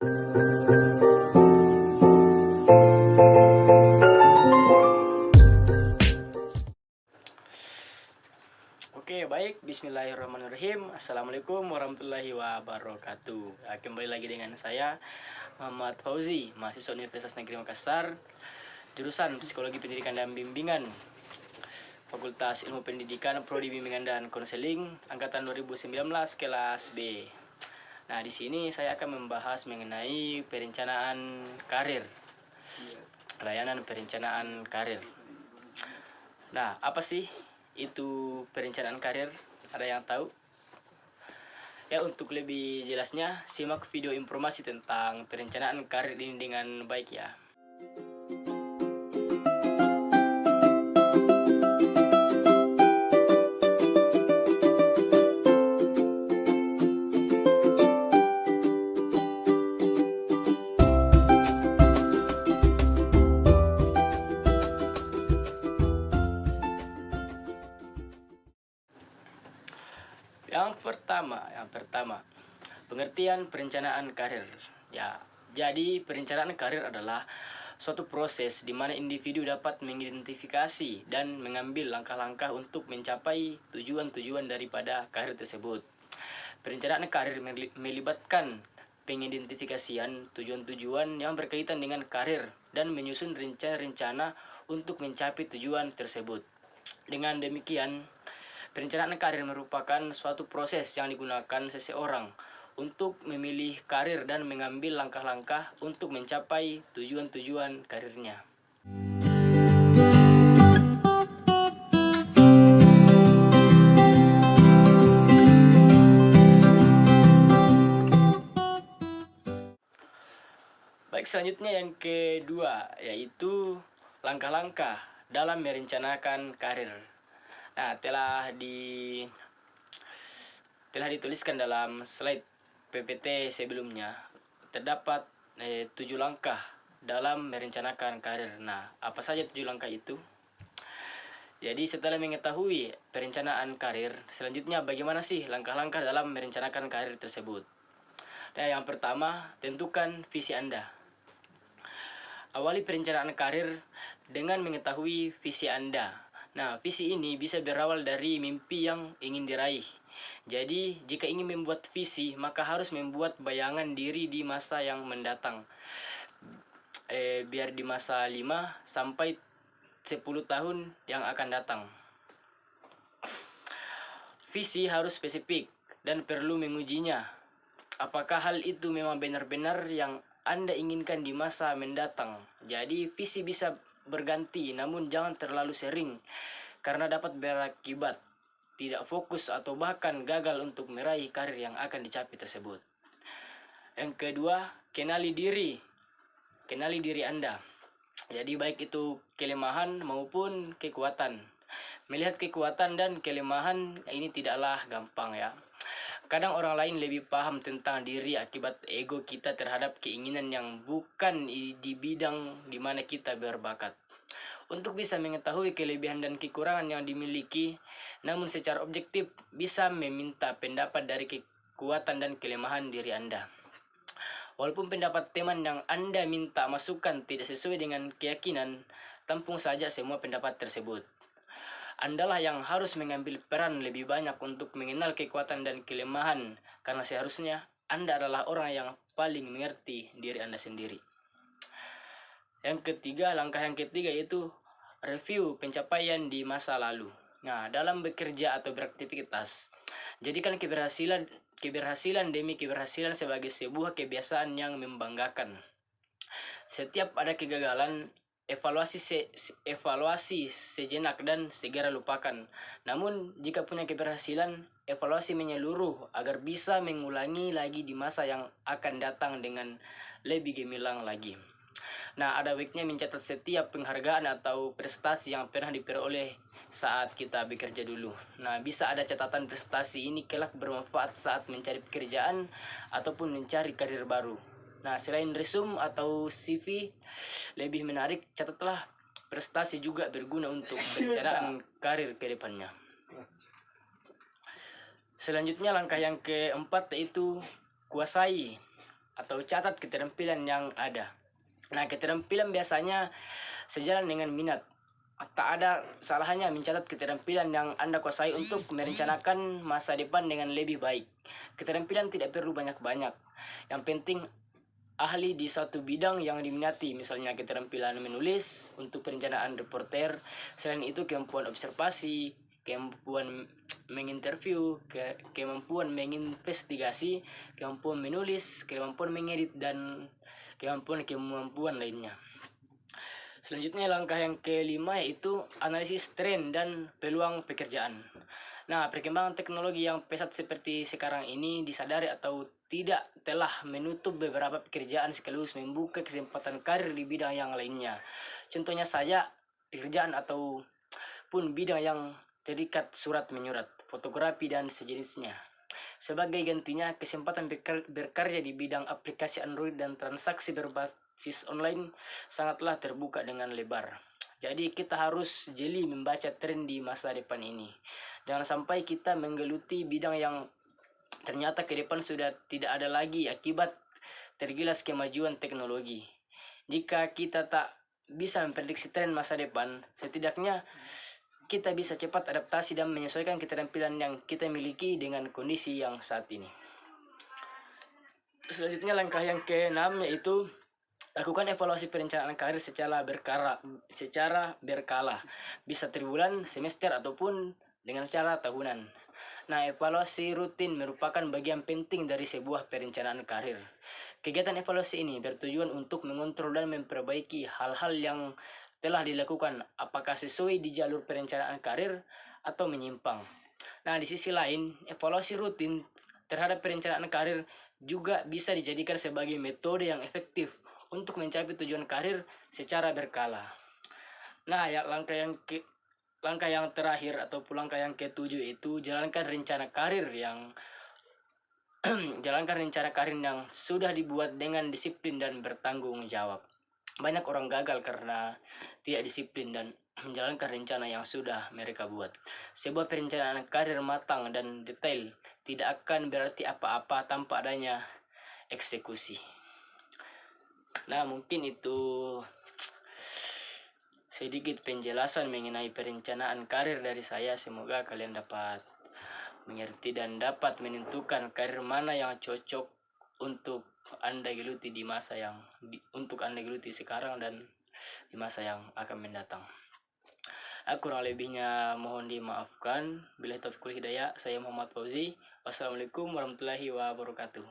Oke, baik. Bismillahirrahmanirrahim. Assalamualaikum warahmatullahi wabarakatuh. Kembali lagi dengan saya, Muhammad Fauzi, mahasiswa Universitas Negeri Makassar, jurusan Psikologi Pendidikan dan Bimbingan, Fakultas Ilmu Pendidikan, Prodi Bimbingan dan Konseling, angkatan 2019, kelas B. Nah, di sini saya akan membahas mengenai perencanaan karir. Layanan perencanaan karir. Nah, apa sih itu perencanaan karir? Ada yang tahu? Ya, untuk lebih jelasnya, simak video informasi tentang perencanaan karir ini dengan baik ya. Yang pertama, pengertian perencanaan karir. Ya, jadi perencanaan karir adalah suatu proses di mana individu dapat mengidentifikasi dan mengambil langkah-langkah untuk mencapai tujuan-tujuan daripada karir tersebut. Perencanaan karir melibatkan pengidentifikasian tujuan-tujuan yang berkaitan dengan karir dan menyusun rencana-rencana untuk mencapai tujuan tersebut. Dengan demikian, perencanaan karir merupakan suatu proses yang digunakan seseorang untuk memilih karir dan mengambil langkah-langkah untuk mencapai tujuan-tujuan karirnya. Baik, selanjutnya yang kedua, yaitu langkah-langkah dalam merencanakan karir. Nah, telah dituliskan dalam slide PPT sebelumnya. Terdapat 7 langkah dalam merencanakan karir. Nah, apa saja 7 langkah itu? Jadi setelah mengetahui perencanaan karir, selanjutnya bagaimana sih langkah-langkah dalam merencanakan karir tersebut? Nah, yang pertama, tentukan visi Anda. Awali perencanaan karir dengan mengetahui visi Anda. Nah, visi ini bisa berawal dari mimpi yang ingin diraih. Jadi, jika ingin membuat visi, maka harus membuat bayangan diri di masa yang mendatang. Biar di masa 5 sampai 10 tahun yang akan datang. Visi harus spesifik dan perlu mengujinya. Apakah hal itu memang benar-benar yang Anda inginkan di masa mendatang? Jadi visi bisa berganti, namun jangan terlalu sering karena dapat berakibat tidak fokus atau bahkan gagal untuk meraih karir yang akan dicapai tersebut. Yang kedua, kenali diri Anda. Jadi baik itu kelemahan maupun kekuatan. Melihat kekuatan dan kelemahan ini tidaklah gampang ya. Kadang orang lain lebih paham tentang diri akibat ego kita terhadap keinginan yang bukan di bidang di mana kita berbakat. Untuk bisa mengetahui kelebihan dan kekurangan yang dimiliki, namun secara objektif bisa meminta pendapat dari kekuatan dan kelemahan diri Anda. Walaupun pendapat teman yang Anda minta masukan tidak sesuai dengan keyakinan, tampung saja semua pendapat tersebut. Andalah yang harus mengambil peran lebih banyak untuk mengenal kekuatan dan kelemahan, karena seharusnya Anda adalah orang yang paling mengerti diri Anda sendiri. Langkah yang ketiga yaitu review pencapaian di masa lalu. Nah, dalam bekerja atau beraktivitas, jadikan keberhasilan demi keberhasilan sebagai sebuah kebiasaan yang membanggakan. Setiap ada kegagalan, evaluasi sejenak dan segera lupakan. Namun jika punya keberhasilan, evaluasi menyeluruh agar bisa mengulangi lagi di masa yang akan datang dengan lebih gemilang lagi. Nah, ada baiknya mencatat setiap penghargaan atau prestasi yang pernah diperoleh saat kita bekerja dulu. Nah, bisa ada catatan prestasi ini kelak bermanfaat saat mencari pekerjaan ataupun mencari karir baru. Nah, selain resume atau CV, lebih menarik, catatlah prestasi juga berguna untuk perencanaan karir ke depannya. Selanjutnya langkah yang keempat yaitu kuasai atau catat keterampilan yang ada. Nah, keterampilan biasanya sejalan dengan minat. Tak ada salahnya mencatat keterampilan yang Anda kuasai untuk merencanakan masa depan dengan lebih baik. Keterampilan tidak perlu banyak-banyak. Yang penting ahli di suatu bidang yang diminati, misalnya keterampilan menulis untuk perencanaan reporter. Selain itu kemampuan observasi, kemampuan menginterview, kemampuan menginvestigasi, kemampuan menulis, kemampuan mengedit, dan kemampuan lainnya. Selanjutnya langkah yang kelima yaitu analisis tren dan peluang pekerjaan. Nah, perkembangan teknologi yang pesat seperti sekarang ini disadari atau tidak telah menutup beberapa pekerjaan sekaligus membuka kesempatan karir di bidang yang lainnya. Contohnya saja pekerjaan ataupun bidang yang terikat surat menyurat, fotografi dan sejenisnya. Sebagai gantinya, kesempatan berkarya di bidang aplikasi Android dan transaksi berbasis online sangatlah terbuka dengan lebar. Jadi kita harus jeli membaca tren di masa depan ini. Jangan sampai kita menggeluti bidang yang ternyata ke depan sudah tidak ada lagi akibat tergilas kemajuan teknologi. Jika kita tak bisa memprediksi tren masa depan, setidaknya kita bisa cepat adaptasi dan menyesuaikan keterampilan yang kita miliki dengan kondisi yang saat ini. Selanjutnya langkah yang keenam yaitu lakukan evaluasi perencanaan karir secara berkala. Bisa triwulan, semester, ataupun dengan cara tahunan. Nah, evaluasi rutin merupakan bagian penting dari sebuah perencanaan karir. Kegiatan evaluasi ini bertujuan untuk mengontrol dan memperbaiki hal-hal yang telah dilakukan, apakah sesuai di jalur perencanaan karir atau menyimpang. Nah, di sisi lain, evaluasi rutin terhadap perencanaan karir juga bisa dijadikan sebagai metode yang efektif untuk mencapai tujuan karir secara berkala. Nah, ya, langkah yang terakhir atau langkah yang ketujuh itu jalankan rencana karir yang sudah dibuat dengan disiplin dan bertanggung jawab. Banyak orang gagal karena tidak disiplin dan menjalankan rencana yang sudah mereka buat. Sebuah perencanaan karir matang dan detail tidak akan berarti apa-apa tanpa adanya eksekusi. Nah, mungkin itu sedikit penjelasan mengenai perencanaan karir dari saya. Semoga kalian dapat mengerti dan dapat menentukan karir mana yang cocok untuk Anda geluti di masa yang untuk Anda geluti sekarang dan di masa yang akan mendatang. Kurang lebihnya mohon dimaafkan. Billahi taufiq wal hidayah. Saya Muhammad Fauzi. Wassalamualaikum warahmatullahi wabarakatuh.